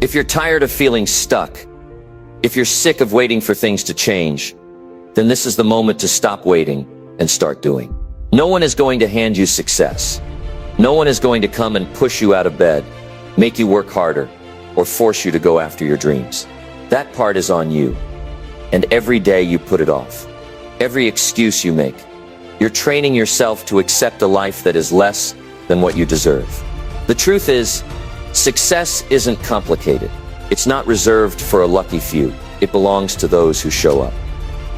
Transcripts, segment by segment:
If you're tired of feeling stuck, if you're sick of waiting for things to change, then this is the moment to stop waiting and start doing. No one is going to hand you success. No one is going to come and push you out of bed, make you work harder, or force you to go after your dreams. That part is on you. And every day you put it off. Every excuse you make. You're training yourself to accept a life that is less than what you deserve. The truth is, success isn't complicated. It's not reserved for a lucky few. It belongs to those who show up,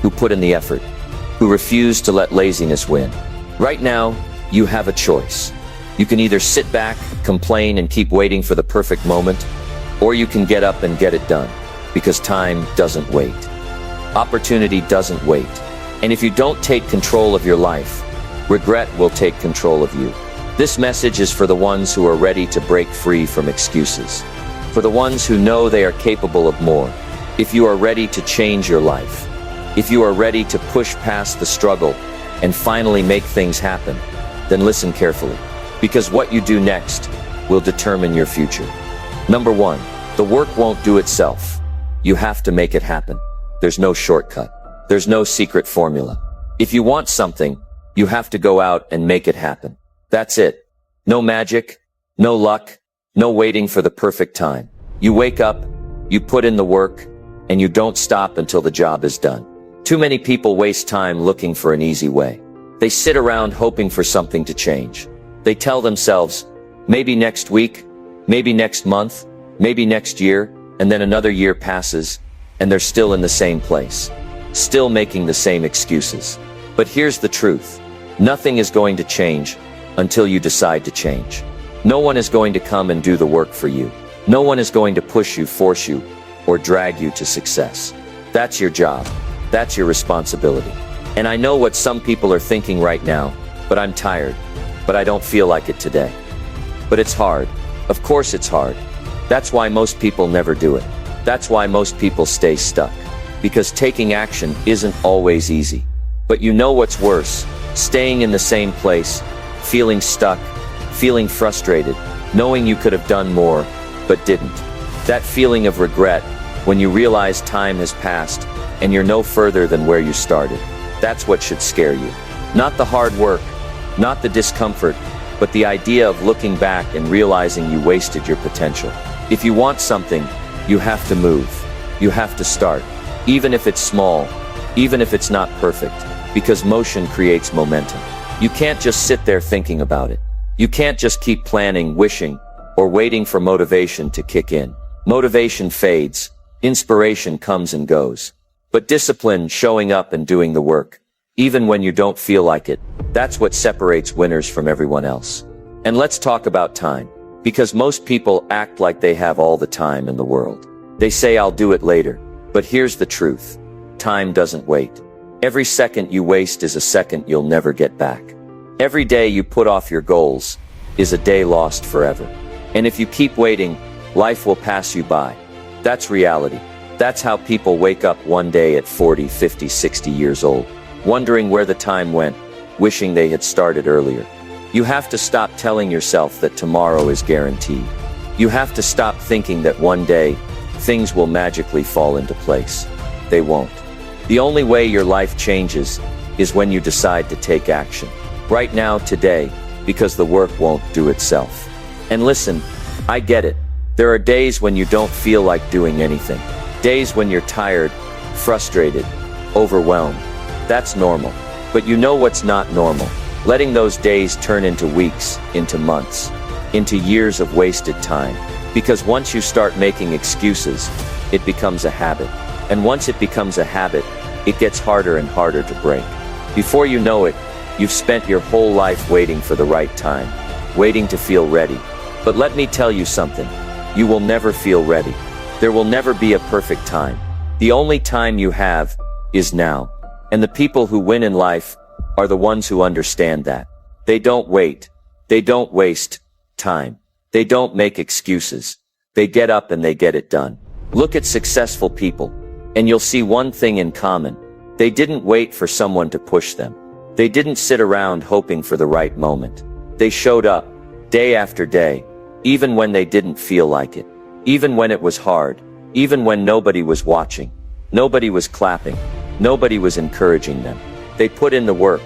who put in the effort, who refuse to let laziness win. Right now, you have a choice. You can either sit back, complain, and keep waiting for the perfect moment, or you can get up and get it done, because time doesn't wait. Opportunity doesn't wait. And if you don't take control of your life, regret will take control of you. This message is for the ones who are ready to break free from excuses, for the ones who know they are capable of more. If you are ready to change your life, if you are ready to push past the struggle and finally make things happen, then listen carefully, because what you do next will determine your future. Number 1, the work won't do itself. You have to make it happen. There's no shortcut. There's no secret formula. If you want something, you have to go out and make it happen. That's it. No magic, no luck, no waiting for the perfect time. You wake up, you put in the work, and you don't stop until the job is done. Too many people waste time looking for an easy way. They sit around hoping for something to change. They tell themselves, maybe next week, maybe next month, maybe next year, and then another year passes, and they're still in the same place, still making the same excuses. But here's the truth. Nothing is going to change until you decide to change. No one is going to come and do the work for you. No one is going to push you, force you, or drag you to success. That's your job. That's your responsibility. And I know what some people are thinking right now, but I'm tired. But I don't feel like it today. But it's hard. Of course it's hard. That's why most people never do it. That's why most people stay stuck. Because taking action isn't always easy. But you know what's worse? Staying in the same place, feeling stuck, feeling frustrated, knowing you could have done more, but didn't. That feeling of regret when you realize time has passed and you're no further than where you started. That's what should scare you. Not the hard work, not the discomfort, but the idea of looking back and realizing you wasted your potential. If you want something, you have to move. You have to start. Even if it's small, even if it's not perfect, because motion creates momentum. You can't just sit there thinking about it. You can't just keep planning, wishing, or waiting for motivation to kick in. Motivation fades. Inspiration comes and goes. But discipline, showing up and doing the work, even when you don't feel like it, that's what separates winners from everyone else. And let's talk about time. Because most people act like they have all the time in the world. They say, I'll do it later. But here's the truth. Time doesn't wait. Every second you waste is a second you'll never get back. Every day you put off your goals is a day lost forever. And if you keep waiting, life will pass you by. That's reality. That's how people wake up one day at 40, 50, 60 years old, wondering where the time went, wishing they had started earlier. You have to stop telling yourself that tomorrow is guaranteed. You have to stop thinking that one day, things will magically fall into place. They won't. The only way your life changes is when you decide to take action. Right now, today, because the work won't do itself. And listen, I get it. There are days when you don't feel like doing anything. Days when you're tired, frustrated, overwhelmed. That's normal. But you know what's not normal? Letting those days turn into weeks, into months, into years of wasted time. Because once you start making excuses, it becomes a habit. And once it becomes a habit, it gets harder and harder to break. Before you know it, you've spent your whole life waiting for the right time, waiting to feel ready. But let me tell you something. You will never feel ready. There will never be a perfect time. The only time you have is now. And the people who win in life are the ones who understand that. They don't wait. They don't waste time. They don't make excuses. They get up and they get it done. Look at successful people, and you'll see one thing in common. They didn't wait for someone to push them. They didn't sit around hoping for the right moment. They showed up, day after day, even when they didn't feel like it. Even when it was hard, even when nobody was watching, nobody was clapping, nobody was encouraging them. They put in the work.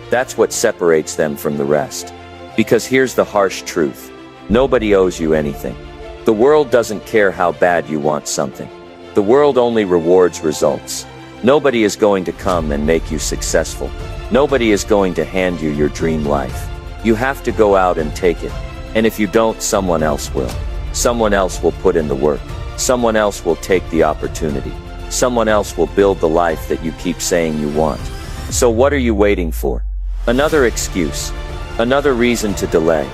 That's what separates them from the rest. Because here's the harsh truth. Nobody owes you anything. The world doesn't care how bad you want something. The world only rewards results. Nobody is going to come and make you successful. Nobody is going to hand you your dream life. You have to go out and take it. And if you don't, someone else will. Someone else will put in the work. Someone else will take the opportunity. Someone else will build the life that you keep saying you want. So what are you waiting for? Another excuse. Another reason to delay.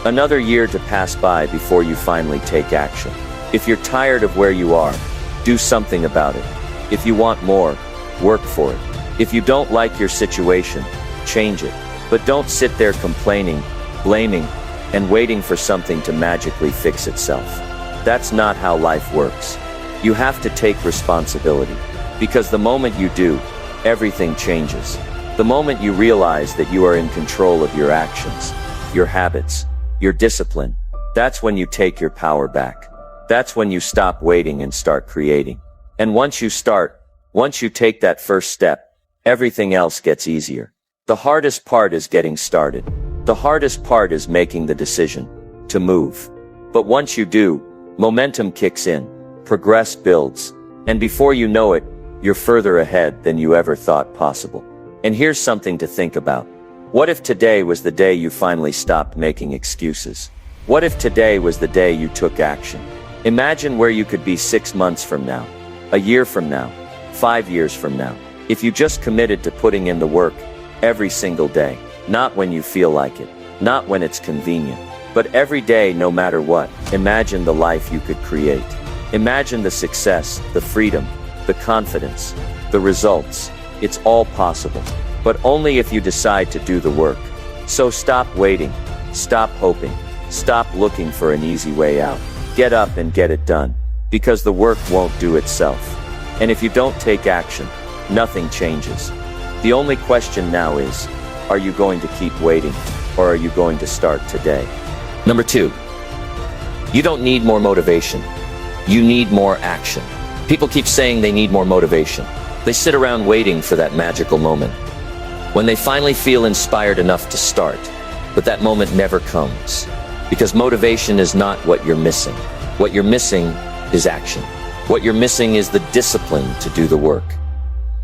Another year to pass by before you finally take action. If you're tired of where you are, do something about it. If you want more, work for it. If you don't like your situation, change it. But don't sit there complaining, blaming, and waiting for something to magically fix itself. That's not how life works. You have to take responsibility. Because the moment you do, everything changes. The moment you realize that you are in control of your actions, your habits, your discipline, that's when you take your power back. That's when you stop waiting and start creating. And once you start, once you take that first step, everything else gets easier. The hardest part is getting started. The hardest part is making the decision to move. But once you do, momentum kicks in, progress builds, and before you know it, you're further ahead than you ever thought possible. And here's something to think about. What if today was the day you finally stopped making excuses? What if today was the day you took action? Imagine where you could be 6 months from now, a year from now, 5 years from now, if you just committed to putting in the work every single day. Not when you feel like it, not when it's convenient, but every day, no matter what. Imagine the life you could create. Imagine the success, the freedom, the confidence, the results. It's all possible, but only if you decide to do the work. So stop waiting, stop hoping, stop looking for an easy way out. Get up and get it done, because the work won't do itself. And if you don't take action, nothing changes. The only question now is, are you going to keep waiting, or are you going to start today? Number 2, you don't need more motivation. You need more action. People keep saying they need more motivation. They sit around waiting for that magical moment, when they finally feel inspired enough to start. But that moment never comes, because motivation is not what you're missing. What you're missing is action. What you're missing is the discipline to do the work,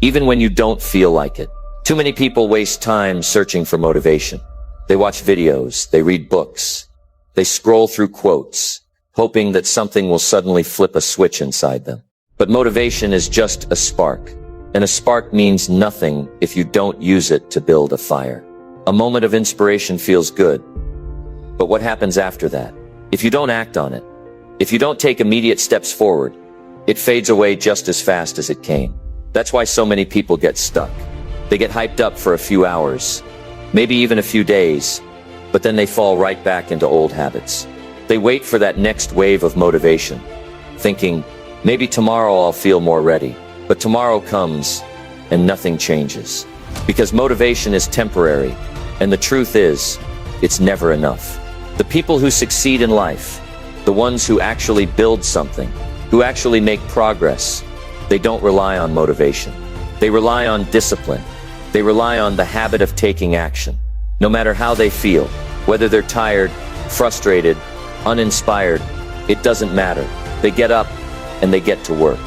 even when you don't feel like it. Too many people waste time searching for motivation. They watch videos, they read books, they scroll through quotes, hoping that something will suddenly flip a switch inside them. But motivation is just a spark, and a spark means nothing if you don't use it to build a fire. A moment of inspiration feels good, but what happens after that? If you don't act on it, if you don't take immediate steps forward, it fades away just as fast as it came. That's why so many people get stuck. They get hyped up for a few hours, maybe even a few days, but then they fall right back into old habits. They wait for that next wave of motivation, thinking, maybe tomorrow I'll feel more ready. But tomorrow comes, and nothing changes. Because motivation is temporary, and the truth is, it's never enough. The people who succeed in life, the ones who actually build something, who actually make progress, they don't rely on motivation. They rely on discipline. They rely on the habit of taking action. No matter how they feel, whether they're tired, frustrated, uninspired, it doesn't matter. They get up and they get to work.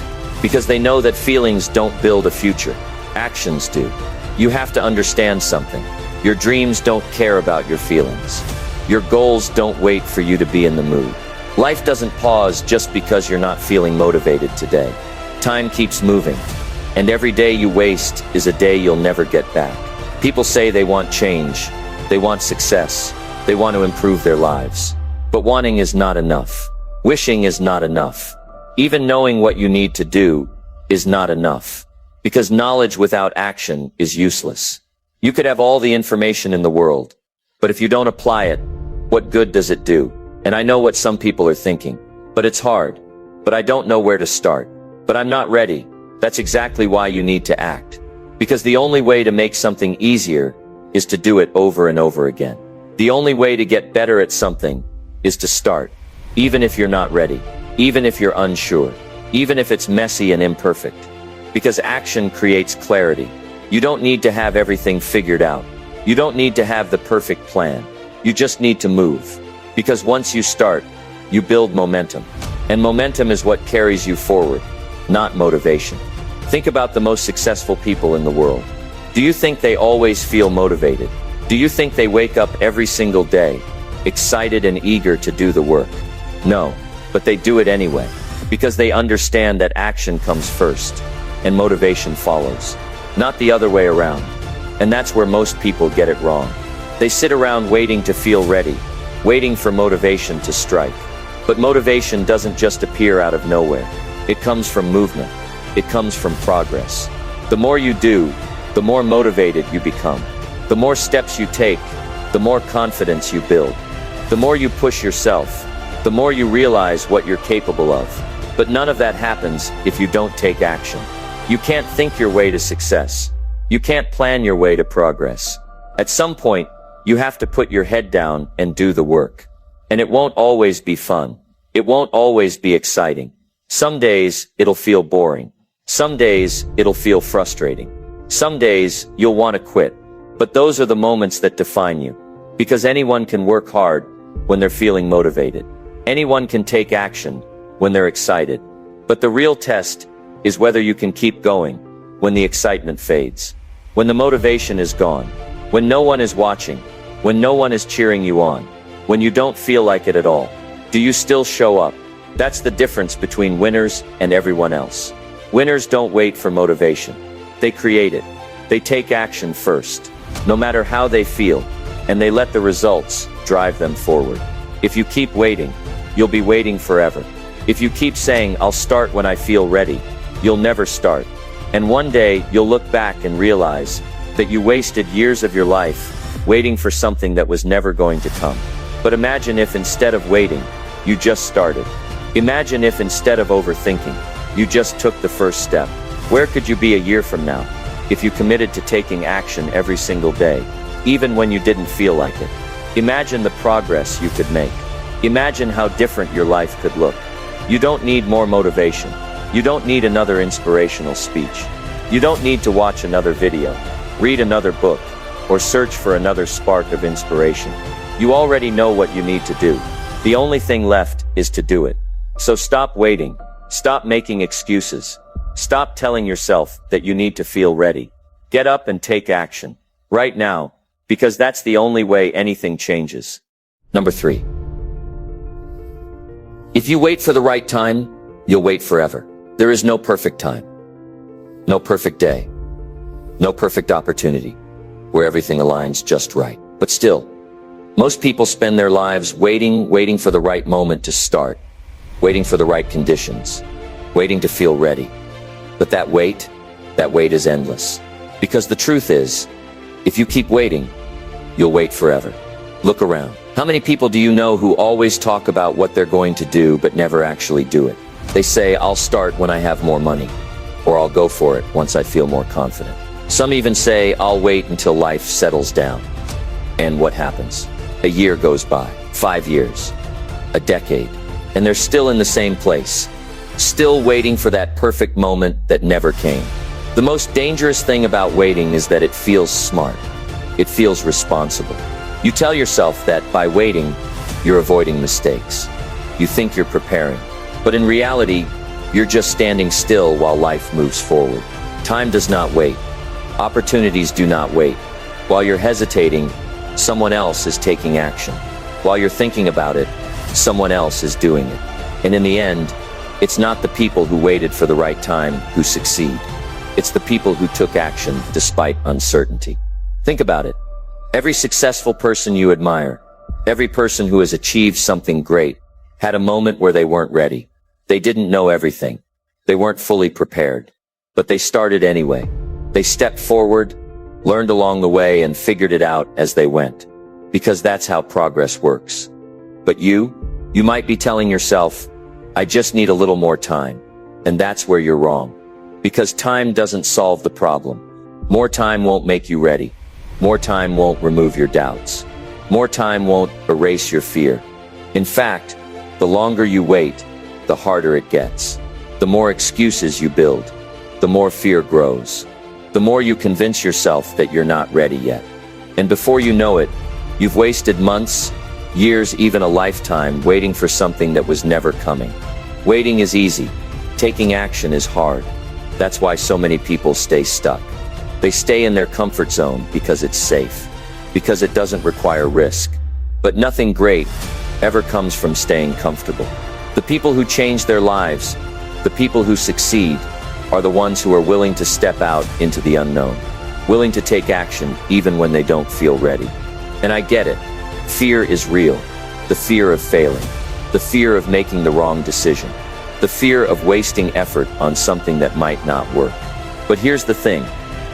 Because they know that feelings don't build a future. Actions do. You have to understand something. Your dreams don't care about your feelings. Your goals don't wait for you to be in the mood. Life doesn't pause just because you're not feeling motivated today. Time keeps moving. And every day you waste is a day you'll never get back. People say they want change, they want success, they want to improve their lives. But wanting is not enough. Wishing is not enough. Even knowing what you need to do is not enough. Because knowledge without action is useless. You could have all the information in the world, but if you don't apply it, what good does it do? And I know what some people are thinking, but it's hard. But I don't know where to start. But I'm not ready. That's exactly why you need to act. Because the only way to make something easier is to do it over and over again. The only way to get better at something is to start, even if you're not ready. even if you're unsure, even if it's messy and imperfect. Because action creates clarity. You don't need to have everything figured out. You don't need to have the perfect plan. You just need to move. Because once you start, you build momentum. And momentum is what carries you forward, not motivation. Think about the most successful people in the world. Do you think they always feel motivated? Do you think they wake up every single day, excited and eager to do the work? No, but they do it anyway, because they understand that action comes first, and motivation follows, not the other way around. And that's where most people get it wrong. They sit around waiting to feel ready, waiting for motivation to strike. But motivation doesn't just appear out of nowhere. It comes from movement. It comes from progress. The more you do, the more motivated you become. The more steps you take, the more confidence you build. The more you push yourself, the more you realize what you're capable of. But none of that happens if you don't take action. You can't think your way to success. You can't plan your way to progress. At some point, you have to put your head down and do the work. And it won't always be fun. It won't always be exciting. Some days, it'll feel boring. Some days, it'll feel frustrating. Some days, you'll want to quit. But those are the moments that define you. Because anyone can work hard when they're feeling motivated. Anyone can take action when they're excited. But the real test is whether you can keep going when the excitement fades. When the motivation is gone. When no one is watching. When no one is cheering you on. When you don't feel like it at all. Do you still show up? That's the difference between winners and everyone else. Winners don't wait for motivation. They create it. They take action first, no matter how they feel, and they let the results drive them forward. If you keep waiting, you'll be waiting forever. If you keep saying, "I'll start when I feel ready," you'll never start. And one day, you'll look back and realize that you wasted years of your life waiting for something that was never going to come. But imagine if instead of waiting, you just started. Imagine if instead of overthinking, you just took the first step. Where could you be a year from now if you committed to taking action every single day, even when you didn't feel like it? Imagine the progress you could make. Imagine how different your life could look. You don't need more motivation. You don't need another inspirational speech. You don't need to watch another video, read another book, or search for another spark of inspiration. You already know what you need to do. The only thing left is to do it. So stop waiting. Stop making excuses. Stop telling yourself that you need to feel ready. Get up and take action. Right now. Because that's the only way anything changes. Number 3. If you wait for the right time, you'll wait forever. There is no perfect time. No perfect day. No perfect opportunity where everything aligns just right. But still, most people spend their lives waiting for the right moment to start, waiting for the right conditions, waiting to feel ready. But that wait is endless. Because the truth is, if you keep waiting, you'll wait forever. Look around. How many people do you know who always talk about what they're going to do but never actually do it? They say, "I'll start when I have more money," or "I'll go for it once I feel more confident." Some even say, "I'll wait until life settles down." And what happens? A year goes by, 5 years, a decade, and they're still in the same place, still waiting for that perfect moment that never came. The most dangerous thing about waiting is that it feels smart. It feels responsible. You tell yourself that by waiting, you're avoiding mistakes. You think you're preparing. But in reality, you're just standing still while life moves forward. Time does not wait. Opportunities do not wait. While you're hesitating, someone else is taking action. While you're thinking about it, someone else is doing it. And in the end, it's not the people who waited for the right time who succeed. It's the people who took action despite uncertainty. Think about it. Every successful person you admire, every person who has achieved something great, had a moment where they weren't ready. They didn't know everything. They weren't fully prepared. But they started anyway. They stepped forward, learned along the way, and figured it out as they went. Because that's how progress works. But you might be telling yourself, "I just need a little more time." And that's where you're wrong. Because time doesn't solve the problem. More time won't make you ready. More time won't remove your doubts. More time won't erase your fear. In fact, the longer you wait, the harder it gets. The more excuses you build, the more fear grows. The more you convince yourself that you're not ready yet. And before you know it, you've wasted months, years, even a lifetime waiting for something that was never coming. Waiting is easy. Taking action is hard. That's why so many people stay stuck. They stay in their comfort zone because it's safe, because it doesn't require risk. But nothing great ever comes from staying comfortable. The people who change their lives, the people who succeed, are the ones who are willing to step out into the unknown, willing to take action even when they don't feel ready. And I get it. Fear is real. The fear of failing, the fear of making the wrong decision, the fear of wasting effort on something that might not work. But here's the thing.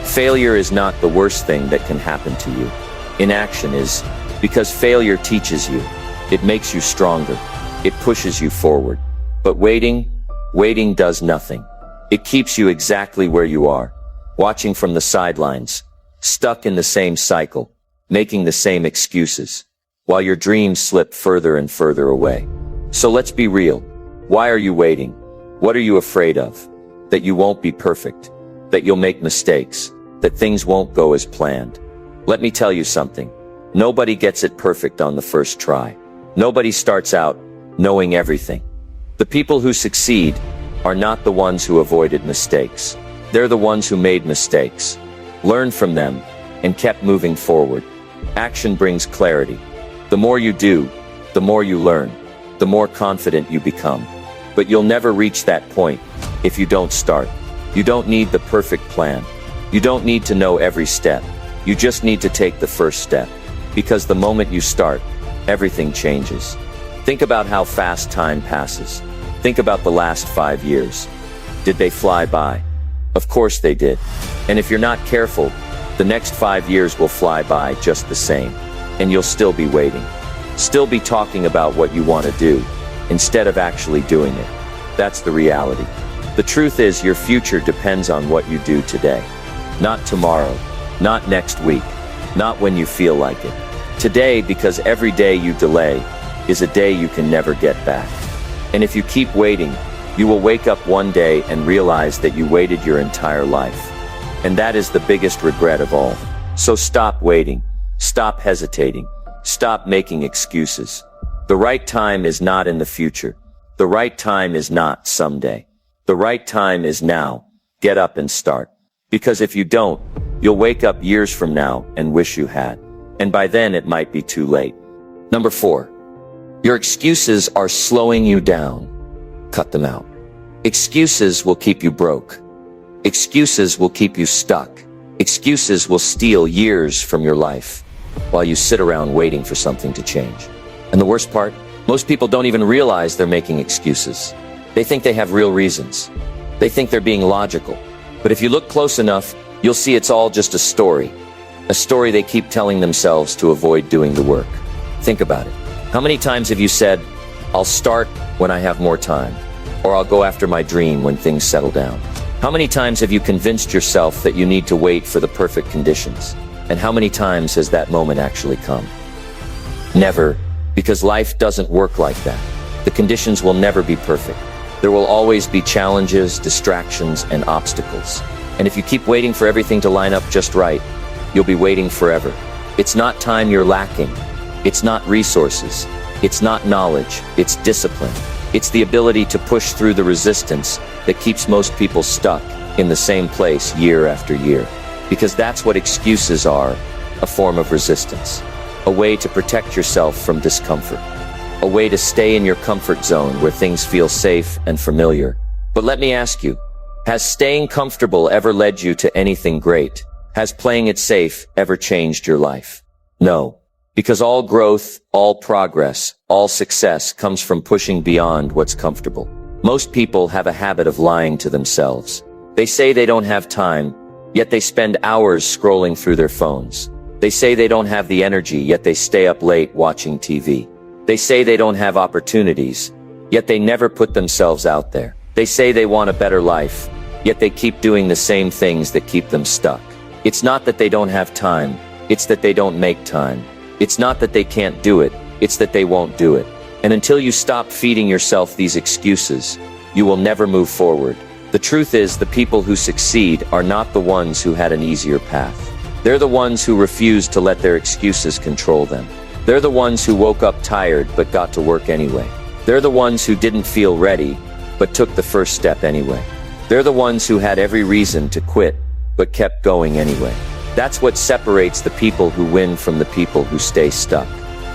Failure is not the worst thing that can happen to you. Inaction is, because failure teaches you. It makes you stronger. It pushes you forward. But waiting does nothing. It keeps you exactly where you are, watching from the sidelines, stuck in the same cycle, making the same excuses, while your dreams slip further and further away. So let's be real. Why are you waiting? What are you afraid of? That you won't be perfect, that you'll make mistakes, that things won't go as planned. Let me tell you something. Nobody gets it perfect on the first try. Nobody starts out knowing everything. The people who succeed are not the ones who avoided mistakes. They're the ones who made mistakes, learned from them, and kept moving forward. Action brings clarity. The more you do, the more you learn, the more confident you become. But you'll never reach that point if you don't start. You don't need the perfect plan. You don't need to know every step. You just need to take the first step. Because the moment you start, everything changes. Think about how fast time passes. Think about the last 5 years. Did they fly by? Of course they did. And if you're not careful, the next 5 years will fly by just the same. And you'll still be waiting. Still be talking about what you want to do, instead of actually doing it. That's the reality. The truth is, your future depends on what you do today. Not tomorrow, not next week, not when you feel like it. Today, because every day you delay is a day you can never get back. And if you keep waiting, you will wake up one day and realize that you waited your entire life. And that is the biggest regret of all. So stop waiting. Stop hesitating. Stop making excuses. The right time is not in the future. The right time is not someday. The right time is now. Get up and start. Because if you don't, you'll wake up years from now and wish you had. And by then it might be too late. Number 4. Your excuses are slowing you down. Cut them out. Excuses will keep you broke. Excuses will keep you stuck. Excuses will steal years from your life while you sit around waiting for something to change. And the worst part, most people don't even realize they're making excuses. They think they have real reasons. They think they're being logical. But if you look close enough, you'll see it's all just a story. A story they keep telling themselves to avoid doing the work. Think about it. How many times have you said, I'll start when I have more time, or I'll go after my dream when things settle down? How many times have you convinced yourself that you need to wait for the perfect conditions? And how many times has that moment actually come? Never, because life doesn't work like that. The conditions will never be perfect. There will always be challenges, distractions, and obstacles. And if you keep waiting for everything to line up just right, you'll be waiting forever. It's not time you're lacking. It's not resources. It's not knowledge. It's discipline. It's the ability to push through the resistance that keeps most people stuck in the same place year after year. Because that's what excuses are, a form of resistance. A way to protect yourself from discomfort. A way to stay in your comfort zone where things feel safe and familiar. But let me ask you, has staying comfortable ever led you to anything great? Has playing it safe ever changed your life? No. Because all growth, all progress, all success comes from pushing beyond what's comfortable. Most people have a habit of lying to themselves. They say they don't have time, yet they spend hours scrolling through their phones. They say they don't have the energy, yet they stay up late watching TV. They say they don't have opportunities, yet they never put themselves out there. They say they want a better life, yet they keep doing the same things that keep them stuck. It's not that they don't have time, it's that they don't make time. It's not that they can't do it, it's that they won't do it. And until you stop feeding yourself these excuses, you will never move forward. The truth is, the people who succeed are not the ones who had an easier path. They're the ones who refused to let their excuses control them. They're the ones who woke up tired but got to work anyway. They're the ones who didn't feel ready but took the first step anyway. They're the ones who had every reason to quit but kept going anyway. That's what separates the people who win from the people who stay stuck.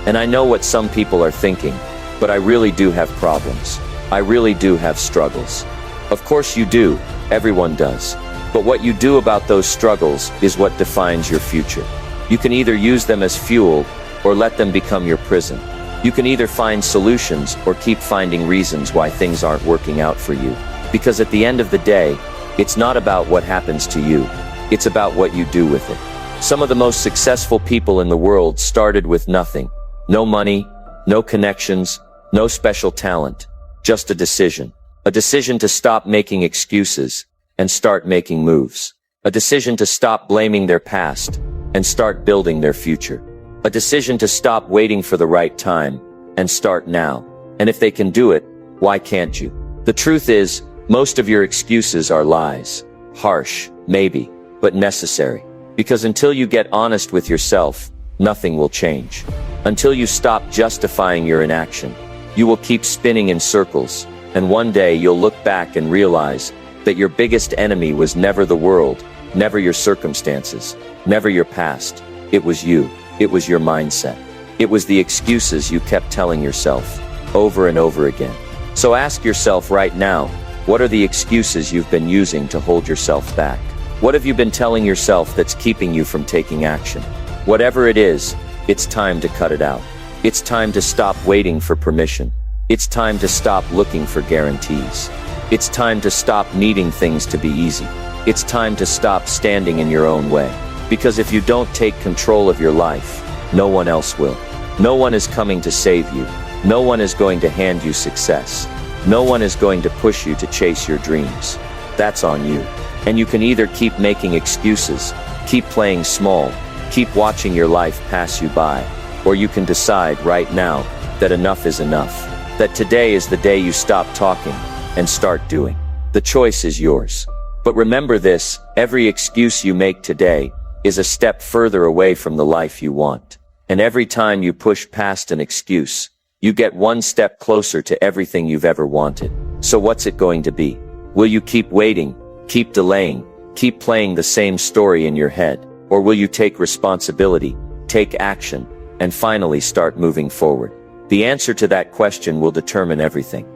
And I know what some people are thinking, but I really do have problems. I really do have struggles. Of course you do, everyone does. But what you do about those struggles is what defines your future. You can either use them as fuel or let them become your prison. You can either find solutions or keep finding reasons why things aren't working out for you. Because at the end of the day, it's not about what happens to you. It's about what you do with it. Some of the most successful people in the world started with nothing. No money, no connections, no special talent. Just a decision. A decision to stop making excuses and start making moves. A decision to stop blaming their past and start building their future. A decision to stop waiting for the right time and start now. And if they can do it, why can't you? The truth is, most of your excuses are lies. Harsh, maybe, but necessary. Because until you get honest with yourself, nothing will change. Until you stop justifying your inaction, you will keep spinning in circles, and one day you'll look back and realize that your biggest enemy was never the world, never your circumstances, never your past. It was you. It was your mindset. It was the excuses you kept telling yourself over and over again. So ask yourself right now, what are the excuses you've been using to hold yourself back? What have you been telling yourself that's keeping you from taking action? Whatever it is, it's time to cut it out. It's time to stop waiting for permission. It's time to stop looking for guarantees. It's time to stop needing things to be easy. It's time to stop standing in your own way. Because if you don't take control of your life, no one else will. No one is coming to save you. No one is going to hand you success. No one is going to push you to chase your dreams. That's on you. And you can either keep making excuses, keep playing small, keep watching your life pass you by, or you can decide right now that enough is enough. That today is the day you stop talking and start doing. The choice is yours. But remember this, every excuse you make today is a step further away from the life you want. And every time you push past an excuse, you get one step closer to everything you've ever wanted. So what's it going to be? Will you keep waiting, keep delaying, keep playing the same story in your head? Or will you take responsibility, take action, and finally start moving forward? The answer to that question will determine everything.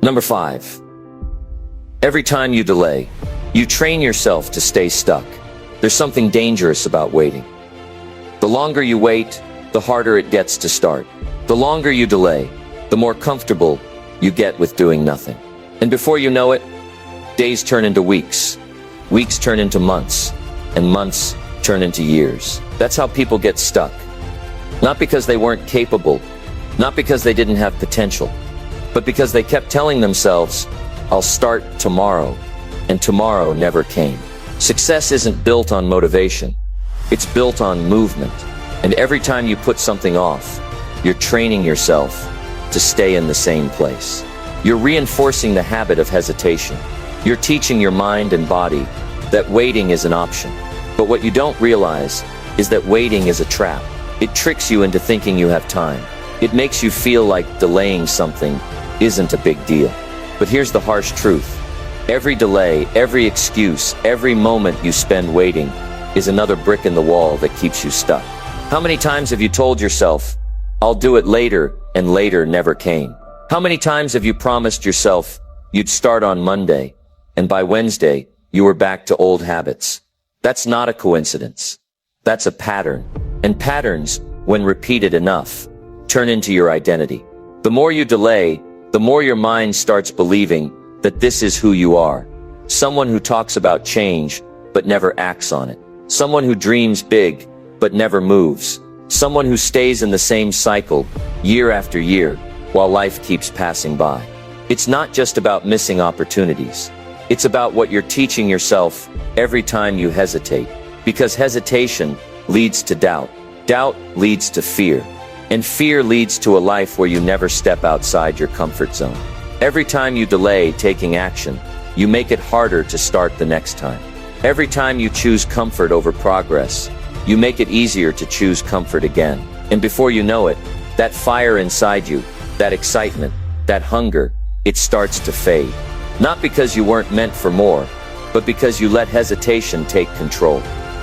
Number 5. Every time you delay, you train yourself to stay stuck. There's something dangerous about waiting. The longer you wait, the harder it gets to start. The longer you delay, the more comfortable you get with doing nothing. And before you know it, days turn into weeks, weeks turn into months, and months turn into years. That's how people get stuck. Not because they weren't capable, not because they didn't have potential, but because they kept telling themselves, I'll start tomorrow, and tomorrow never came. Success isn't built on motivation, it's built on movement. And every time you put something off, you're training yourself to stay in the same place. You're reinforcing the habit of hesitation. You're teaching your mind and body that waiting is an option. But what you don't realize is that waiting is a trap. It tricks you into thinking you have time. It makes you feel like delaying something isn't a big deal. But here's the harsh truth. Every delay, every excuse, every moment you spend waiting is another brick in the wall that keeps you stuck. How many times have you told yourself, I'll do it later, and later never came? How many times have you promised yourself you'd start on Monday, and by Wednesday, you were back to old habits? That's not a coincidence. That's a pattern. And patterns, when repeated enough, turn into your identity. The more you delay, the more your mind starts believing that this is who you are. Someone who talks about change, but never acts on it. Someone who dreams big, but never moves. Someone who stays in the same cycle, year after year, while life keeps passing by. It's not just about missing opportunities. It's about what you're teaching yourself every time you hesitate. Because hesitation leads to doubt. Doubt leads to fear. And fear leads to a life where you never step outside your comfort zone. Every time you delay taking action, you make it harder to start the next time. Every time you choose comfort over progress, you make it easier to choose comfort again. And before you know it, that fire inside you, that excitement, that hunger, it starts to fade. Not because you weren't meant for more, but because you let hesitation take control.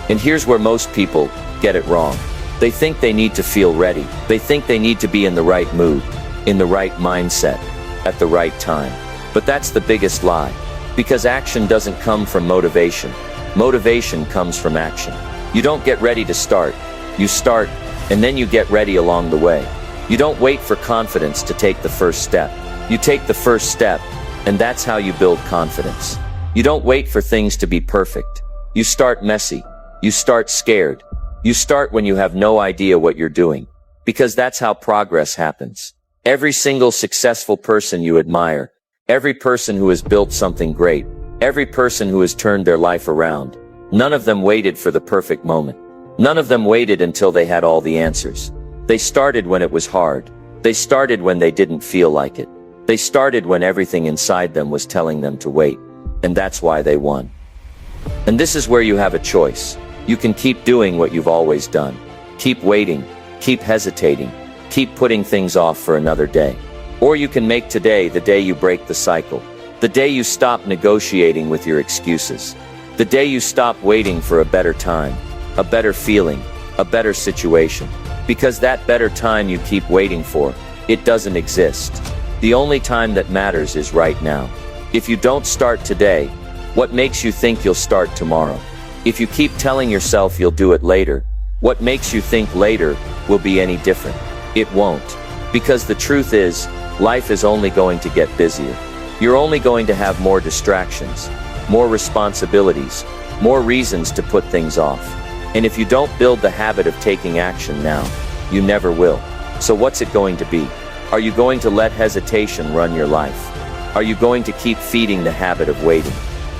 And here's where most people get it wrong. They think they need to feel ready. They think they need to be in the right mood, in the right mindset, at the right time. But that's the biggest lie. Because action doesn't come from motivation. Motivation comes from action. You don't get ready to start. You start, and then you get ready along the way. You don't wait for confidence to take the first step. You take the first step, and that's how you build confidence. You don't wait for things to be perfect. You start messy. You start scared. You start when you have no idea what you're doing. Because that's how progress happens. Every single successful person you admire, every person who has built something great, every person who has turned their life around, none of them waited for the perfect moment. None of them waited until they had all the answers. They started when it was hard. They started when they didn't feel like it. They started when everything inside them was telling them to wait. And that's why they won. And this is where you have a choice. You can keep doing what you've always done. Keep waiting. Keep hesitating. Keep putting things off for another day. Or you can make today the day you break the cycle. The day you stop negotiating with your excuses. The day you stop waiting for a better time, a better feeling, a better situation. Because that better time you keep waiting for, it doesn't exist. The only time that matters is right now. If you don't start today, what makes you think you'll start tomorrow? If you keep telling yourself you'll do it later, what makes you think later will be any different? It won't. Because the truth is, life is only going to get busier. You're only going to have more distractions, more responsibilities, more reasons to put things off. And if you don't build the habit of taking action now, you never will. So what's it going to be? Are you going to let hesitation run your life? Are you going to keep feeding the habit of waiting?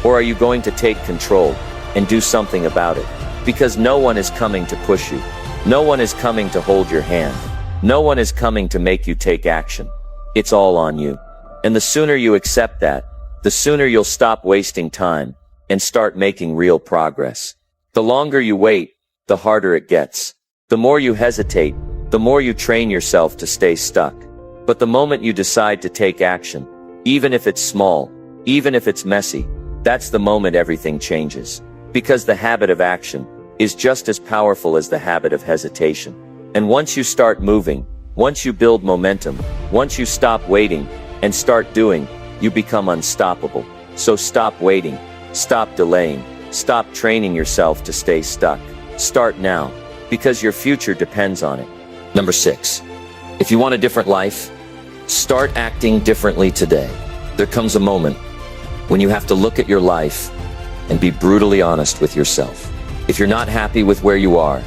Or are you going to take control and do something about it? Because no one is coming to push you. No one is coming to hold your hand. No one is coming to make you take action. It's all on you. And the sooner you accept that, the sooner you'll stop wasting time and start making real progress. The longer you wait, the harder it gets. The more you hesitate, the more you train yourself to stay stuck. But the moment you decide to take action, even if it's small, even if it's messy, that's the moment everything changes. Because the habit of action is just as powerful as the habit of hesitation. And once you start moving, once you build momentum, once you stop waiting and start doing, you become unstoppable. So stop waiting, stop delaying, stop training yourself to stay stuck. Start now, because your future depends on it. Number 6. If you want a different life, start acting differently today. There comes a moment when you have to look at your life and be brutally honest with yourself. If you're not happy with where you are,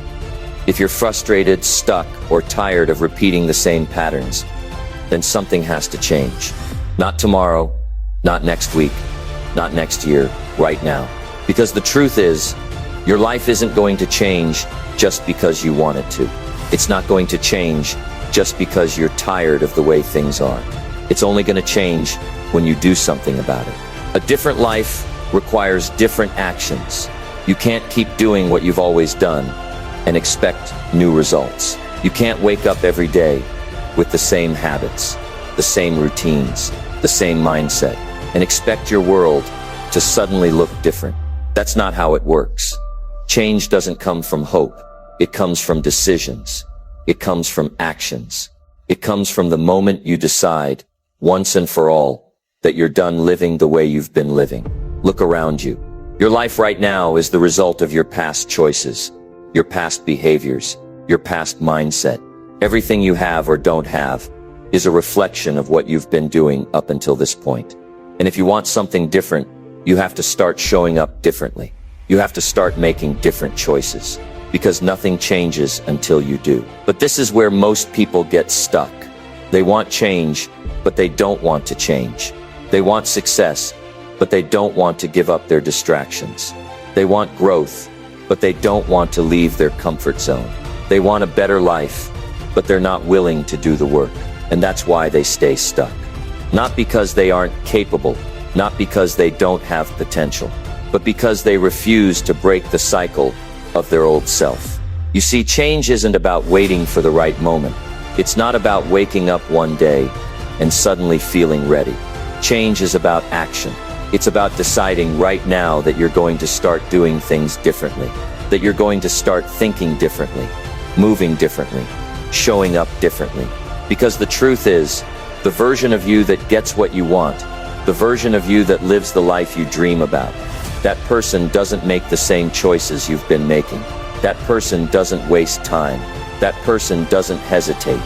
if you're frustrated, stuck, or tired of repeating the same patterns, then something has to change. Not tomorrow, not next week, not next year, right now. Because the truth is, your life isn't going to change just because you want it to. It's not going to change just because you're tired of the way things are. It's only going to change when you do something about it. A different life requires different actions. You can't keep doing what you've always done and expect new results. You can't wake up every day with the same habits, the same routines, the same mindset, and expect your world to suddenly look different. That's not how it works. Change doesn't come from hope. It comes from decisions. It comes from actions. It comes from the moment you decide, once and for all, that you're done living the way you've been living. Look around you. Your life right now is the result of your past choices, your past behaviors, your past mindset. Everything you have or don't have is a reflection of what you've been doing up until this point. And if you want something different, you have to start showing up differently. You have to start making different choices. Because nothing changes until you do. But this is where most people get stuck. They want change, but they don't want to change. They want success, but they don't want to give up their distractions. They want growth, but they don't want to leave their comfort zone. They want a better life, but they're not willing to do the work. And that's why they stay stuck. Not because they aren't capable, not because they don't have potential, but because they refuse to break the cycle of their old self. You see, change isn't about waiting for the right moment. It's not about waking up one day and suddenly feeling ready. Change is about action. It's about deciding right now that you're going to start doing things differently, that you're going to start thinking differently, moving differently, showing up differently. Because the truth is, the version of you that gets what you want, the version of you that lives the life you dream about, that person doesn't make the same choices you've been making. That person doesn't waste time. That person doesn't hesitate.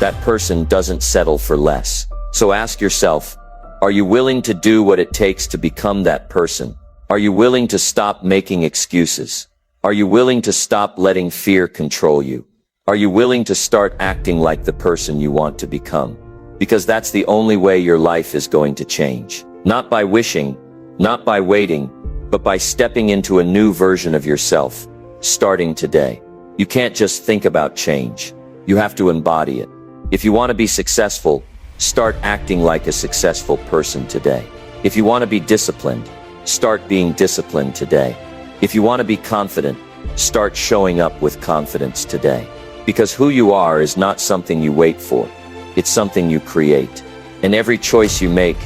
That person doesn't settle for less. So ask yourself, are you willing to do what it takes to become that person? Are you willing to stop making excuses? Are you willing to stop letting fear control you? Are you willing to start acting like the person you want to become? Because that's the only way your life is going to change. Not by wishing, not by waiting, but by stepping into a new version of yourself, starting today. You can't just think about change. You have to embody it. If you want to be successful, start acting like a successful person today. If you want to be disciplined, start being disciplined today. If you want to be confident, start showing up with confidence today. Because who you are is not something you wait for. It's something you create. And every choice you make,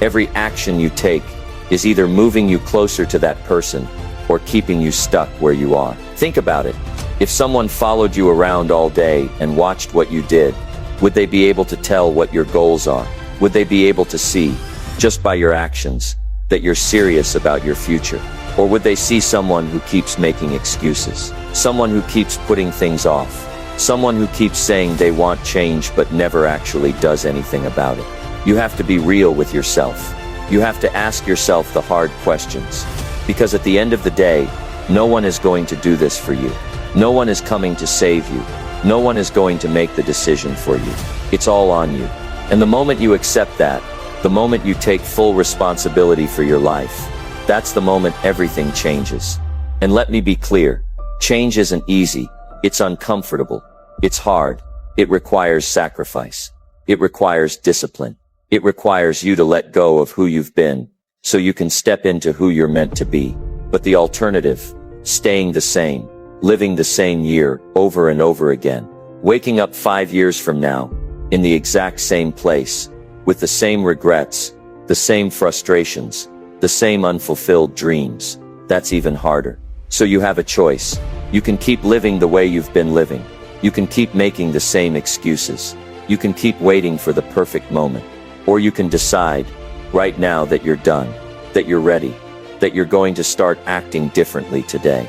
every action you take, is either moving you closer to that person or keeping you stuck where you are. Think about it. If someone followed you around all day and watched what you did, would they be able to tell what your goals are? Would they be able to see, just by your actions, that you're serious about your future? Or would they see someone who keeps making excuses? Someone who keeps putting things off? Someone who keeps saying they want change but never actually does anything about it? You have to be real with yourself. You have to ask yourself the hard questions. Because at the end of the day, no one is going to do this for you. No one is coming to save you. No one is going to make the decision for you. It's all on you. And the moment you accept that, the moment you take full responsibility for your life, that's the moment everything changes. And let me be clear, change isn't easy. It's uncomfortable. It's hard. It requires sacrifice. It requires discipline. It requires you to let go of who you've been, so you can step into who you're meant to be. But the alternative, staying the same, living the same year over and over again, waking up 5 years from now, in the exact same place, with the same regrets, the same frustrations, the same unfulfilled dreams, that's even harder. So you have a choice. You can keep living the way you've been living. You can keep making the same excuses. You can keep waiting for the perfect moment. Or you can decide, right now, that you're done, that you're ready, that you're going to start acting differently today.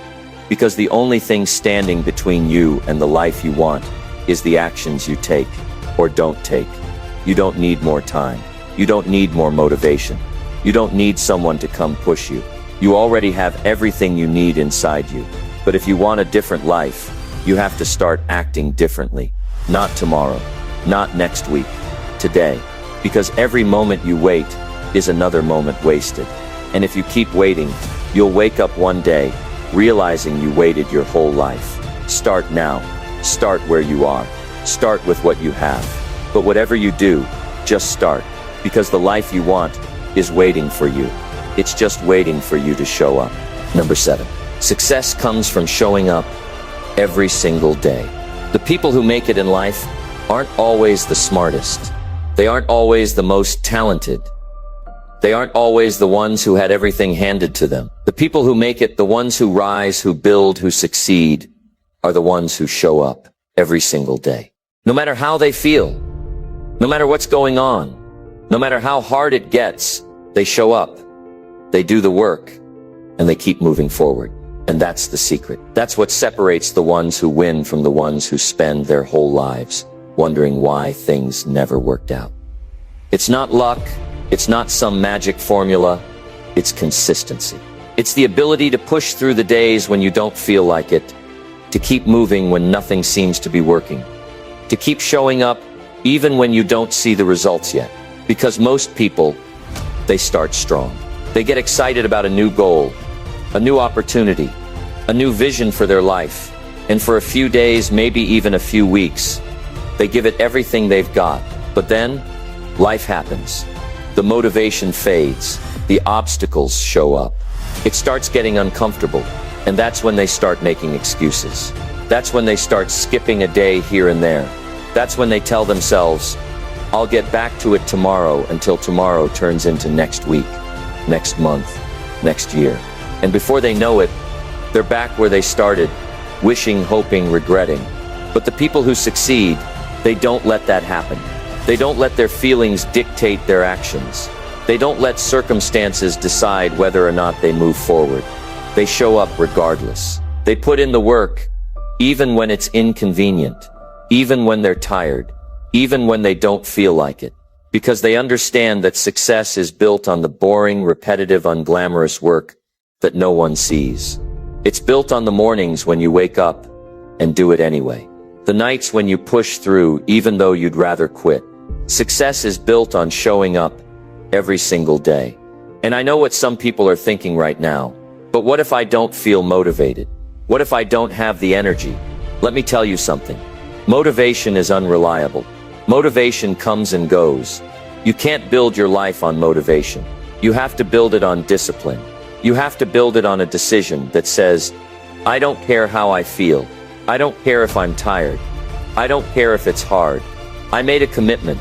Because the only thing standing between you and the life you want is the actions you take or don't take. You don't need more time. You don't need more motivation. You don't need someone to come push you. You already have everything you need inside you. But if you want a different life, you have to start acting differently. Not tomorrow, not next week, today. Because every moment you wait is another moment wasted. And if you keep waiting, you'll wake up one day realizing you waited your whole life. Start now. Start where you are. Start with what you have. But whatever you do, just start. Because the life you want is waiting for you. It's just waiting for you to show up. Number 7. Success comes from showing up every single day. The people who make it in life aren't always the smartest. They aren't always the most talented. They aren't always the ones who had everything handed to them. The people who make it, the ones who rise, who build, who succeed, are the ones who show up every single day. No matter how they feel, no matter what's going on, no matter how hard it gets, they show up, they do the work, and they keep moving forward. And that's the secret. That's what separates the ones who win from the ones who spend their whole lives wondering why things never worked out. It's not luck. It's not some magic formula. It's consistency. It's the ability to push through the days when you don't feel like it, to keep moving when nothing seems to be working, to keep showing up even when you don't see the results yet. Because most people, they start strong. They get excited about a new goal, a new opportunity, a new vision for their life. And for a few days, maybe even a few weeks, They give it everything they've got. But then, life happens. The motivation fades. The obstacles show up. It starts getting uncomfortable. And that's when they start making excuses. That's when they start skipping a day here and there. That's when they tell themselves, I'll get back to it tomorrow, until tomorrow turns into next week, next month, next year. And before they know it, they're back where they started, wishing, hoping, regretting. But the people who succeed, they don't let that happen. They don't let their feelings dictate their actions. They don't let circumstances decide whether or not they move forward. They show up regardless. They put in the work, even when it's inconvenient, even when they're tired, even when they don't feel like it, because they understand that success is built on the boring, repetitive, unglamorous work that no one sees. It's built on the mornings when you wake up and do it anyway. The nights when you push through even though you'd rather quit. Success is built on showing up every single day. And I know what some people are thinking right now, but what if I don't feel motivated? What if I don't have the energy? Let me tell you something. Motivation is unreliable. Motivation comes and goes. You can't build your life on motivation. You have to build it on discipline. You have to build it on a decision that says, I don't care how I feel. I don't care if I'm tired. I don't care if it's hard. I made a commitment,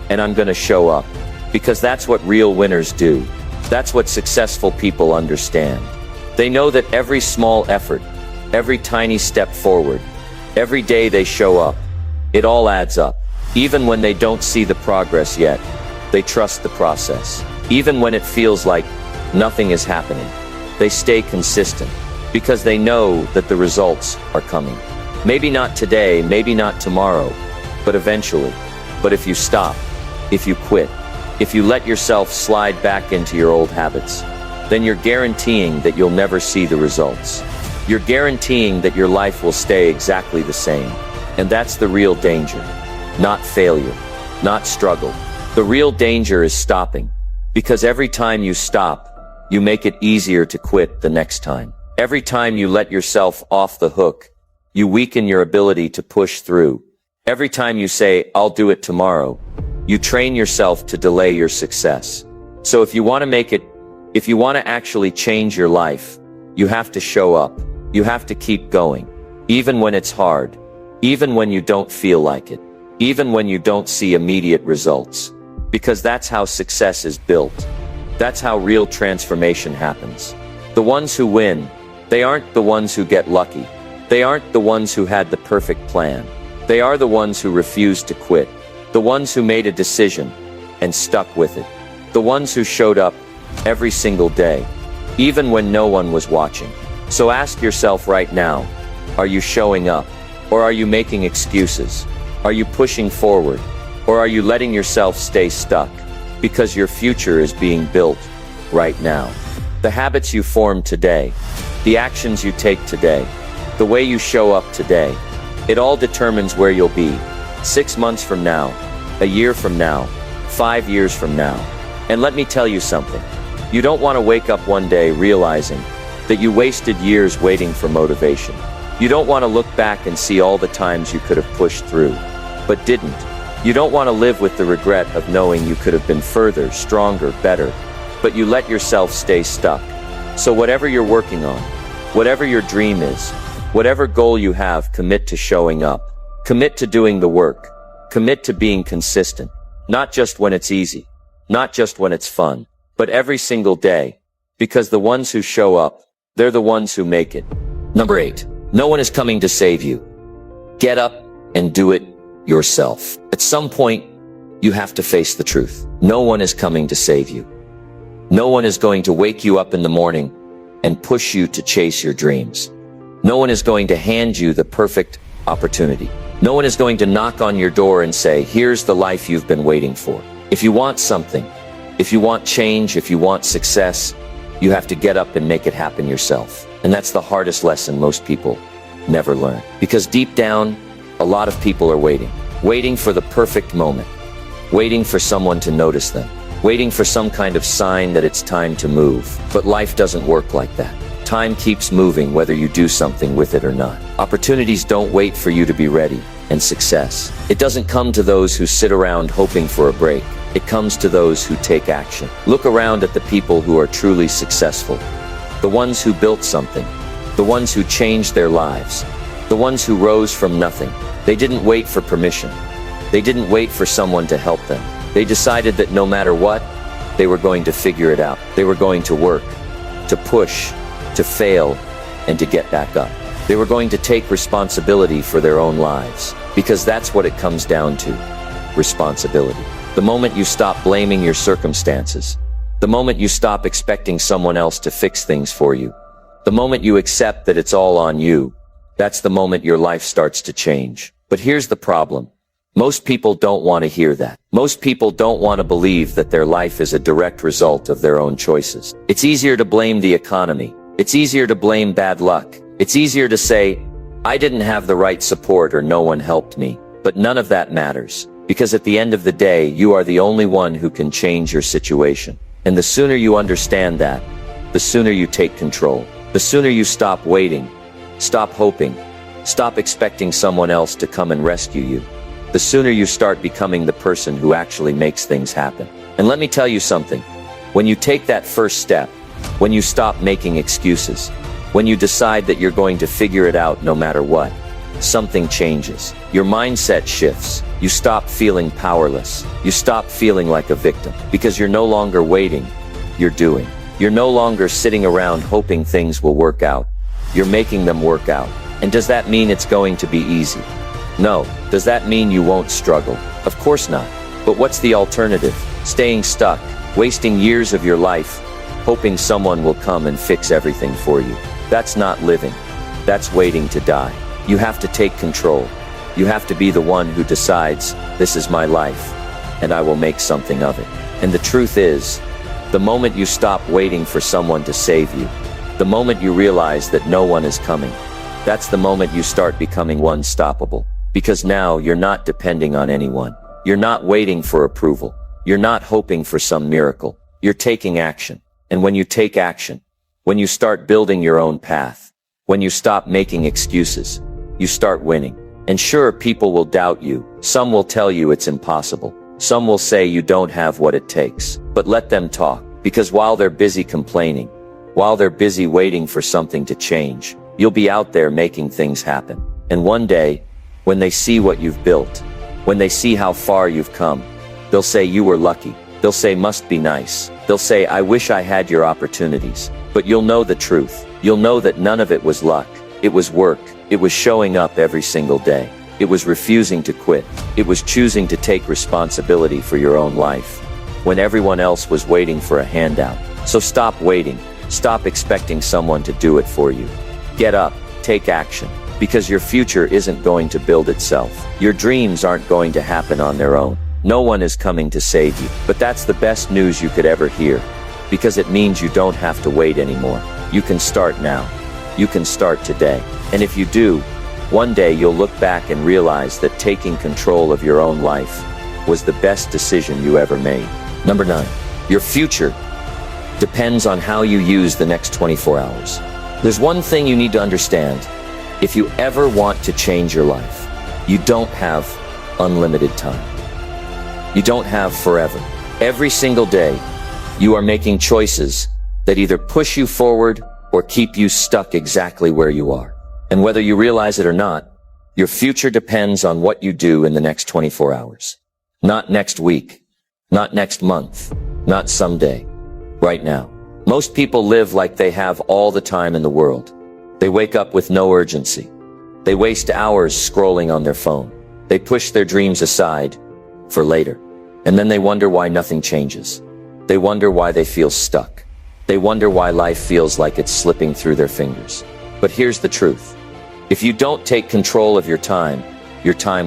and I'm gonna show up. Because that's what real winners do. That's what successful people understand. They know that every small effort, every tiny step forward, every day they show up, it all adds up. Even when they don't see the progress yet, they trust the process. Even when it feels like nothing is happening, they stay consistent because they know that the results are coming. Maybe not today, maybe not tomorrow, but eventually. But if you stop, if you quit, if you let yourself slide back into your old habits, then you're guaranteeing that you'll never see the results. You're guaranteeing that your life will stay exactly the same. And that's the real danger. Not failure, not struggle. The real danger is stopping. Because every time you stop, you make it easier to quit the next time. Every time you let yourself off the hook, you weaken your ability to push through. Every time you say, I'll do it tomorrow, you train yourself to delay your success. So if you want to make it, if you want to actually change your life, you have to show up. You have to keep going. Even when it's hard. Even when you don't feel like it. Even when you don't see immediate results. Because that's how success is built. That's how real transformation happens. The ones who win, they aren't the ones who get lucky. They aren't the ones who had the perfect plan. They are the ones who refused to quit. The ones who made a decision and stuck with it. The ones who showed up every single day, even when no one was watching. So ask yourself right now, are you showing up? Or are you making excuses? Are you pushing forward? Or are you letting yourself stay stuck? Because your future is being built right now. The habits you form today, the actions you take today, the way you show up today, it all determines where you'll be 6 months from now, a year from now, 5 years from now. And let me tell you something. You don't want to wake up one day realizing that you wasted years waiting for motivation. You don't want to look back and see all the times you could have pushed through, but didn't. You don't want to live with the regret of knowing you could have been further, stronger, better, but you let yourself stay stuck. So whatever you're working on, whatever your dream is, whatever goal you have, commit to showing up. Commit to doing the work. Commit to being consistent. Not just when it's easy. Not just when it's fun. But every single day. Because the ones who show up, they're the ones who make it. Number 8. No one is coming to save you. Get up and do it yourself. At some point, you have to face the truth. No one is coming to save you. No one is going to wake you up in the morning and push you to chase your dreams. No one is going to hand you the perfect opportunity. No one is going to knock on your door and say, here's the life you've been waiting for. If you want something, if you want change, if you want success, you have to get up and make it happen yourself. And that's the hardest lesson most people never learn. Because deep down, a lot of people are waiting for the perfect moment, waiting for someone to notice them, waiting for some kind of sign that it's time to move. But life doesn't work like that. Time keeps moving whether you do something with it or not. Opportunities don't wait for you to be ready. and success. It doesn't come to those who sit around hoping for a break. It comes to those who take action. Look around at the people who are truly successful. The ones who built something. The ones who changed their lives. The ones who rose from nothing. They didn't wait for permission. They didn't wait for someone to help them. They decided that no matter what, they were going to figure it out. They were going to work, to push, to fail, and to get back up. They were going to take responsibility for their own lives, because that's what it comes down to, responsibility. The moment you stop blaming your circumstances, the moment you stop expecting someone else to fix things for you, the moment you accept that it's all on you, that's the moment your life starts to change. But here's the problem. Most people don't want to hear that. Most people don't want to believe that their life is a direct result of their own choices. It's easier to blame the economy. It's easier to blame bad luck. It's easier to say, I didn't have the right support or no one helped me. But none of that matters. Because at the end of the day, you are the only one who can change your situation. And the sooner you understand that, the sooner you take control. The sooner you stop waiting, stop hoping, stop expecting someone else to come and rescue you. The sooner you start becoming the person who actually makes things happen. And let me tell you something. When you take that first step, when you stop making excuses, when you decide that you're going to figure it out no matter what, something changes. Your mindset shifts. You stop feeling powerless. You stop feeling like a victim. Because you're no longer waiting, you're doing. You're no longer sitting around hoping things will work out. You're making them work out. And does that mean it's going to be easy? No. Does that mean you won't struggle? Of course not. But what's the alternative? Staying stuck, wasting years of your life, hoping someone will come and fix everything for you. That's not living. That's waiting to die. You have to take control. You have to be the one who decides, this is my life, and I will make something of it. And the truth is, the moment you stop waiting for someone to save you, the moment you realize that no one is coming, that's the moment you start becoming unstoppable. Because now you're not depending on anyone. You're not waiting for approval. You're not hoping for some miracle. You're taking action. And when you take action, when you start building your own path, when you stop making excuses, you start winning. And sure, people will doubt you. Some will tell you it's impossible. Some will say you don't have what it takes. But let them talk. Because while they're busy complaining, while they're busy waiting for something to change, you'll be out there making things happen. And one day, when they see what you've built, when they see how far you've come, they'll say you were lucky. They'll say must be nice. They'll say I wish I had your opportunities. But you'll know the truth. You'll know that none of it was luck. It was work. It was showing up every single day. It was refusing to quit. It was choosing to take responsibility for your own life when everyone else was waiting for a handout. So stop waiting. Stop expecting someone to do it for you. Get up. Take action. Because your future isn't going to build itself. Your dreams aren't going to happen on their own. No one is coming to save you. But that's the best news you could ever hear. Because it means you don't have to wait anymore. You can start now. You can start today. And if you do, one day you'll look back and realize that taking control of your own life was the best decision you ever made. Number 9. Your future depends on how you use the next 24 hours. There's one thing you need to understand. If you ever want to change your life, you don't have unlimited time. You don't have forever. Every single day, you are making choices that either push you forward or keep you stuck exactly where you are. And whether you realize it or not, your future depends on what you do in the next 24 hours. Not next week, not next month, not someday, right now. Most people live like they have all the time in the world. They wake up with no urgency. They waste hours scrolling on their phone. They push their dreams aside for later. And then they wonder why nothing changes. They wonder why they feel stuck. They wonder why life feels like it's slipping through their fingers. But here's the truth. If you don't take control of your time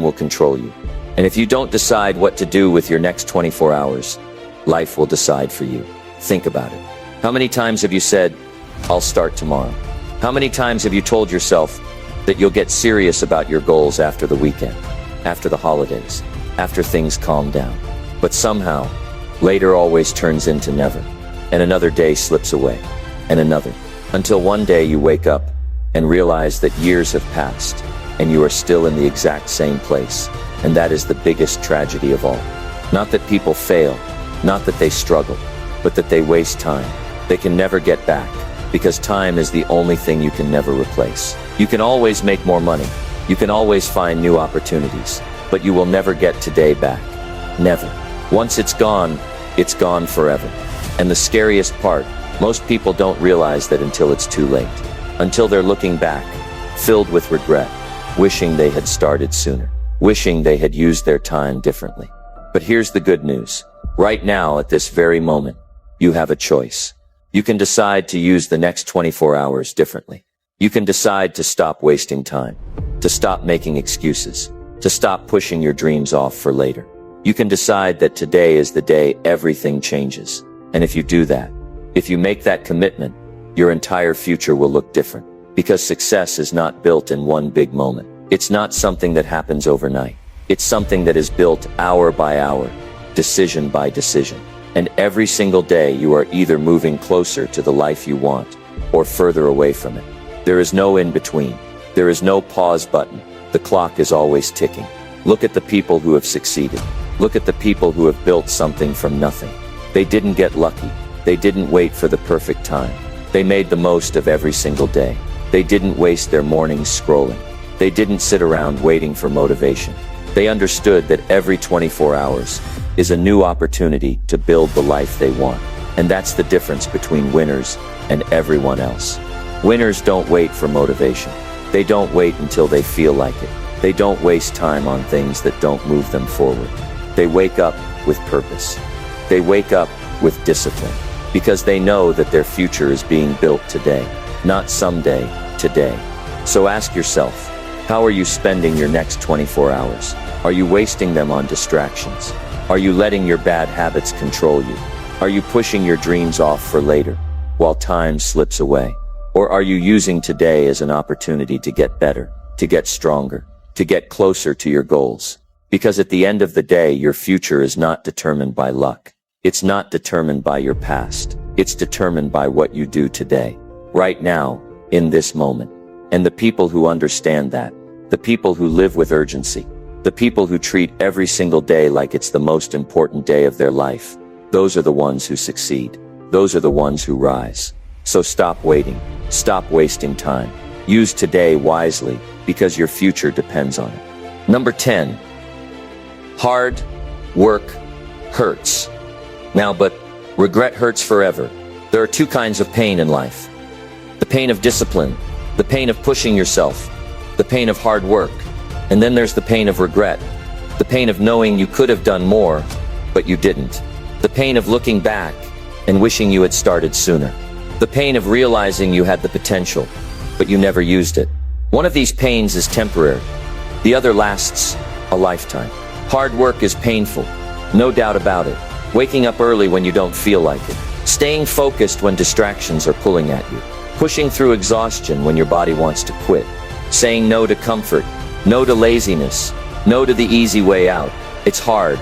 will control you. And if you don't decide what to do with your next 24 hours, life will decide for you. Think about it. How many times have you said, I'll start tomorrow? How many times have you told yourself that you'll get serious about your goals after the weekend, after the holidays, after things calm down? But somehow, later always turns into never, and another day slips away, and another, until one day you wake up and realize that years have passed, and you are still in the exact same place. And that is the biggest tragedy of all. Not that people fail, not that they struggle, but that they waste time. They can never get back, because time is the only thing you can never replace. You can always make more money. You can always find new opportunities, but you will never get today back. Never. Once it's gone forever. And the scariest part, most people don't realize that until it's too late. Until they're looking back, filled with regret, wishing they had started sooner, wishing they had used their time differently. But here's the good news. Right now, at this very moment, you have a choice. You can decide to use the next 24 hours differently. You can decide to stop wasting time, to stop making excuses, to stop pushing your dreams off for later. You can decide that today is the day everything changes. And if you do that, if you make that commitment, your entire future will look different. Because success is not built in one big moment. It's not something that happens overnight. It's something that is built hour by hour, decision by decision. And every single day you are either moving closer to the life you want or further away from it. There is no in between. There is no pause button. The clock is always ticking. Look at the people who have succeeded. Look at the people who have built something from nothing. They didn't get lucky. They didn't wait for the perfect time. They made the most of every single day. They didn't waste their mornings scrolling. They didn't sit around waiting for motivation. They understood that every 24 hours is a new opportunity to build the life they want. And that's the difference between winners and everyone else. Winners don't wait for motivation. They don't wait until they feel like it. They don't waste time on things that don't move them forward. They wake up with purpose. They wake up with discipline, because they know that their future is being built today, not someday, today. So ask yourself, how are you spending your next 24 hours? Are you wasting them on distractions? Are you letting your bad habits control you? Are you pushing your dreams off for later, while time slips away? Or are you using today as an opportunity to get better, to get stronger, to get closer to your goals? Because at the end of the day, your future is not determined by luck. It's not determined by your past. It's determined by what you do today, right now, in this moment. And the people who understand that, the people who live with urgency, the people who treat every single day like it's the most important day of their life, those are the ones who succeed. Those are the ones who rise. So stop waiting. Stop wasting time. Use today wisely, because your future depends on it. Number 10. Hard work hurts. Now, but regret hurts forever. There are two kinds of pain in life. The pain of discipline, the pain of pushing yourself, the pain of hard work. And then there's the pain of regret, the pain of knowing you could have done more, but you didn't. The pain of looking back and wishing you had started sooner. The pain of realizing you had the potential, but you never used it. One of these pains is temporary. The other lasts a lifetime. Hard work is painful, no doubt about it. Waking up early when you don't feel like it. Staying focused when distractions are pulling at you. Pushing through exhaustion when your body wants to quit. Saying no to comfort, no to laziness, no to the easy way out. It's hard,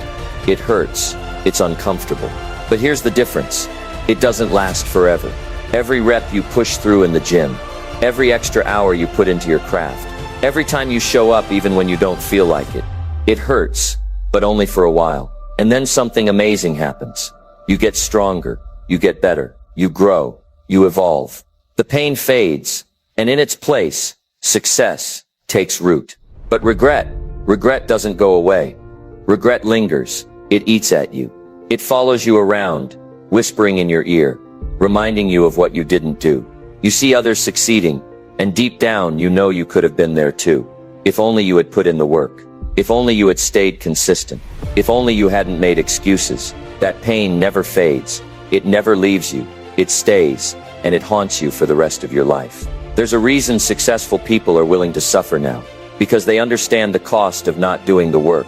it hurts, it's uncomfortable. But here's the difference. It doesn't last forever. Every rep you push through in the gym, every extra hour you put into your craft, every time you show up even when you don't feel like it, it hurts, but only for a while. And then something amazing happens. You get stronger, you get better, you grow, you evolve. The pain fades, and in its place, success takes root. But regret doesn't go away. Regret lingers. It eats at you. It follows you around, whispering in your ear, reminding you of what you didn't do. You see others succeeding, and deep down you know you could have been there too. If only you had put in the work. If only you had stayed consistent. If only you hadn't made excuses. That pain never fades. It never leaves you. It stays, and it haunts you for the rest of your life. There's a reason successful people are willing to suffer now. Because they understand the cost of not doing the work.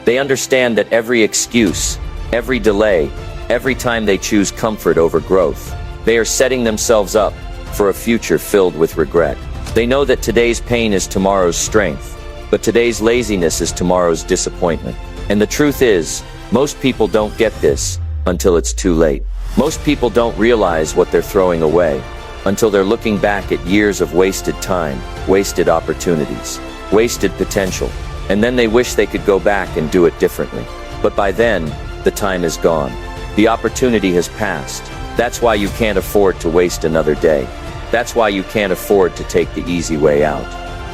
They understand that every excuse, every delay, every time they choose comfort over growth, they are setting themselves up for a future filled with regret. They know that today's pain is tomorrow's strength, but today's laziness is tomorrow's disappointment. And the truth is, most people don't get this until it's too late. Most people don't realize what they're throwing away until they're looking back at years of wasted time, wasted opportunities. wasted potential. And then they wish they could go back and do it differently. But by then, the time is gone. The opportunity has passed. That's why you can't afford to waste another day. That's why you can't afford to take the easy way out.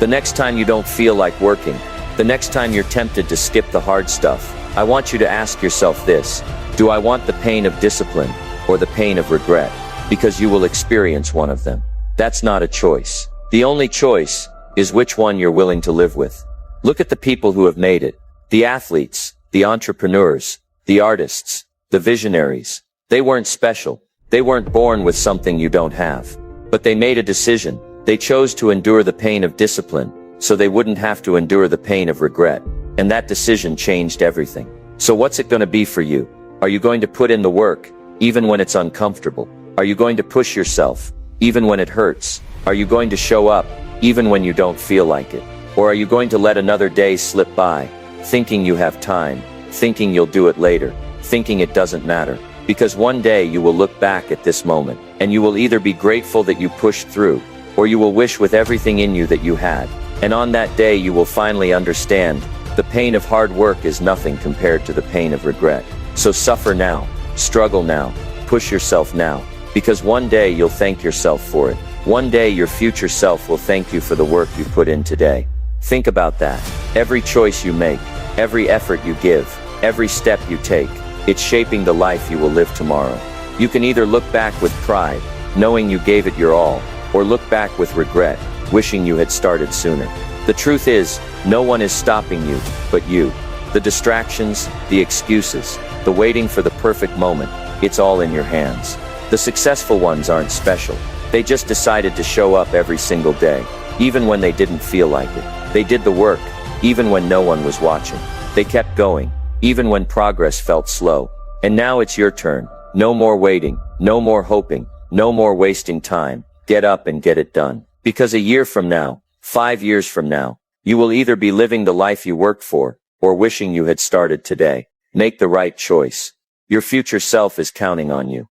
The next time you don't feel like working, the next time you're tempted to skip the hard stuff, I want you to ask yourself this: do I want the pain of discipline or the pain of regret? Because you will experience one of them. That's not a choice. The only choice is which one you're willing to live with. Look at the people who have made it. The athletes, the entrepreneurs, the artists, the visionaries. They weren't special. They weren't born with something you don't have. But they made a decision. They chose to endure the pain of discipline, so they wouldn't have to endure the pain of regret. And that decision changed everything. So what's it going to be for you? Are you going to put in the work, even when it's uncomfortable? Are you going to push yourself, even when it hurts? Are you going to show up, even when you don't feel like it? Or are you going to let another day slip by, thinking you have time, thinking you'll do it later, thinking it doesn't matter? Because one day you will look back at this moment, and you will either be grateful that you pushed through, or you will wish with everything in you that you had. And on that day you will finally understand, the pain of hard work is nothing compared to the pain of regret. So suffer now, struggle now, push yourself now, because one day you'll thank yourself for it. One day your future self will thank you for the work you put in today. Think about that. Every choice you make, every effort you give, every step you take, it's shaping the life you will live tomorrow. You can either look back with pride, knowing you gave it your all, or look back with regret, wishing you had started sooner. The truth is, no one is stopping you, but you. The distractions, the excuses, the waiting for the perfect moment, it's all in your hands. The successful ones aren't special. They just decided to show up every single day, even when they didn't feel like it. They did the work, even when no one was watching. They kept going, even when progress felt slow. And now it's your turn. No more waiting, no more hoping, no more wasting time. Get up and get it done. Because a year from now, 5 years from now, you will either be living the life you worked for, or wishing you had started today. Make the right choice. Your future self is counting on you.